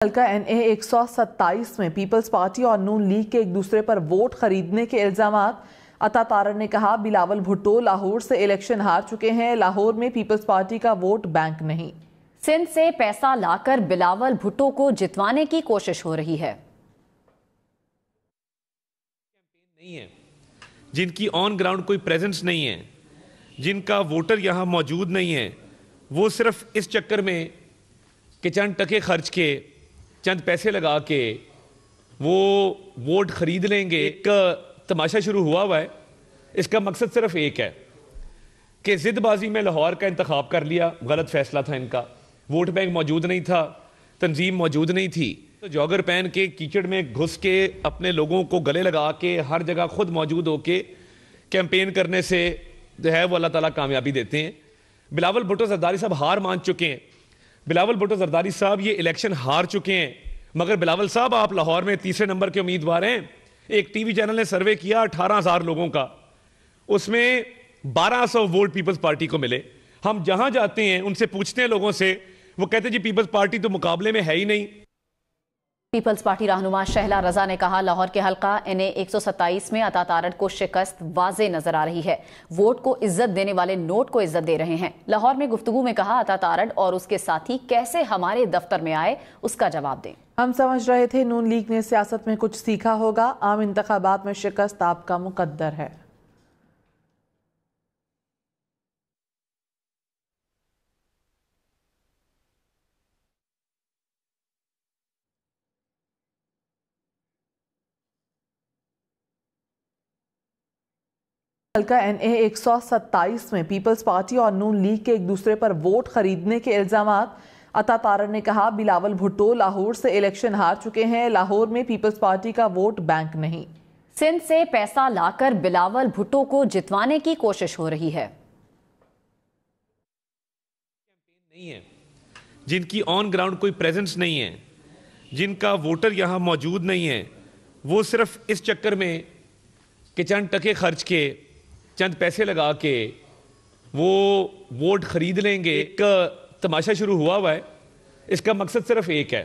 हल्का NA 127 में peoples party और नून लीग के एक दूसरे पर वोट खरीदने के इल्जामात। अता तारड़ ने कहा, बिलावल भुट्टो लाहौर से इलेक्शन हार चुके हैं, लाहौर में पीपल्स पार्टी का वोट बैंक नहीं। सिंध से पैसा लाकर बिलावल भुट्टो को जितवाने की कोशिश हो रही है। नहीं है, जिनकी ऑन ग्राउंड कोई प्रेजेंस नहीं है, जिनका वोटर यहां मौजूद नहीं है, वो सिर्फ इस चक्कर में कि चंद टके खर्च के, चंद पैसे लगा के वो वोट खरीद लेंगे। एक तमाशा शुरू हुआ है। इसका मकसद सिर्फ एक है कि जिदबाजी में लाहौर का इंतखाब कर लिया। गलत फैसला था इनका। वोट बैंक मौजूद नहीं था, तंजीम मौजूद नहीं थी, तो जॉगर पहन के कीचड़ में घुस के अपने लोगों को गले लगा के हर जगह खुद मौजूद होके कैंपेन करने से जो है वो अल्लाह ताला कामयाबी देते हैं। बिलावल भुट्टो जरदारी साहब हार मान चुके हैं। बिलावल भुट्टो जरदारी साहब ये इलेक्शन हार चुके हैं, मगर बिलावल साहब आप लाहौर में तीसरे नंबर के उम्मीदवार हैं। एक टीवी चैनल ने सर्वे किया 18,000 लोगों का, उसमें 1200 वोट पीपल्स पार्टी को मिले। हम जहां जाते हैं उनसे पूछते हैं लोगों से, वो कहते हैं जी पीपल्स पार्टी तो मुकाबले में है ही नहीं। पीपल्स पार्टी रहनुमा शहला रजा ने कहा, लाहौर के हल्का NA 127 में अता तारड़ को शिकस्त वाजे नजर आ रही है। वोट को इज्जत देने वाले नोट को इज्जत दे रहे हैं। लाहौर में गुफ्तगू में कहा, अता तारड़ और उसके साथी कैसे हमारे दफ्तर में आए, उसका जवाब दें। हम समझ रहे थे नून लीग ने सियासत में कुछ सीखा होगा। आम इंतखाबात में शिकस्त आपका मुकद्दर है। हल्का NA 127 में पीपल्स पार्टी और नून लीग के एक दूसरे पर वोट खरीदने के इल्जामात। अता तारड़ ने कहा, बिलावल भुट्टो लाहौर से इलेक्शन हार चुके हैं, लाहौर में पीपल्स पार्टी का वोट बैंक नहीं। सिंध से पैसा लाकर बिलावल भुट्टो को जितवाने की कोशिश हो रही है। नहीं है, जिनकी ऑन ग्राउंड कोई प्रेजेंस नहीं है, जिनका वोटर यहां मौजूद नहीं है, वो सिर्फ इस चक्कर में कि चंद टके खर्च के, चंद पैसे लगा के वो वोट खरीद लेंगे। एक तमाशा शुरू हुआ है। इसका मकसद सिर्फ एक है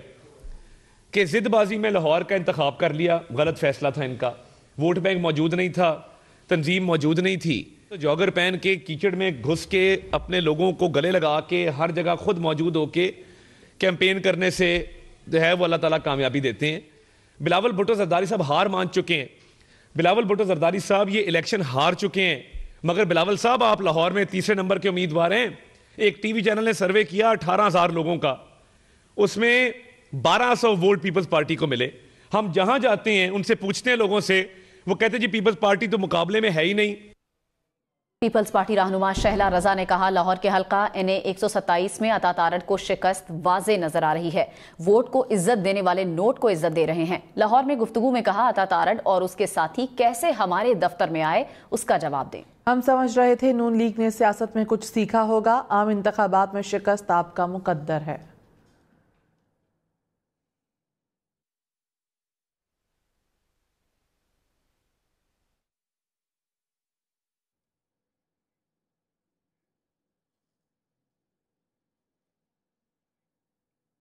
कि जिदबाजी में लाहौर का इंतखाब कर लिया। गलत फैसला था इनका। वोट बैंक मौजूद नहीं था, तंजीम मौजूद नहीं थी, तो जॉगर पहन के कीचड़ में घुस के अपने लोगों को गले लगा के हर जगह खुद मौजूद होके कैंपेन करने से जो है वो अल्लाह ताला कामयाबी देते हैं। बिलावल भुट्टो जरदारी साहब हार मान चुके हैं। बिलावल भुट्टो जरदारी साहब ये इलेक्शन हार चुके हैं, मगर बिलावल साहब आप लाहौर में तीसरे नंबर के उम्मीदवार हैं। एक टीवी चैनल ने सर्वे किया 18,000 लोगों का, उसमें 1200 वोट पीपल्स पार्टी को मिले। हम जहां जाते हैं उनसे पूछते हैं लोगों से, वो कहते हैं जी पीपल्स पार्टी तो मुकाबले में है ही नहीं। पीपल्स पार्टी रहनुमा शहला रजा ने कहा, लाहौर के हल्का NA 127 में अता तारड़ को शिकस्त वाजे नजर आ रही है। वोट को इज्जत देने वाले नोट को इज्जत दे रहे हैं। लाहौर में गुफ्तगू में कहा, अता तारड़ और उसके साथी कैसे हमारे दफ्तर में आए, उसका जवाब दें। हम समझ रहे थे नून लीग ने सियासत में कुछ सीखा होगा। आम इंतखाबात में शिकस्त आपका मुकद्दर है।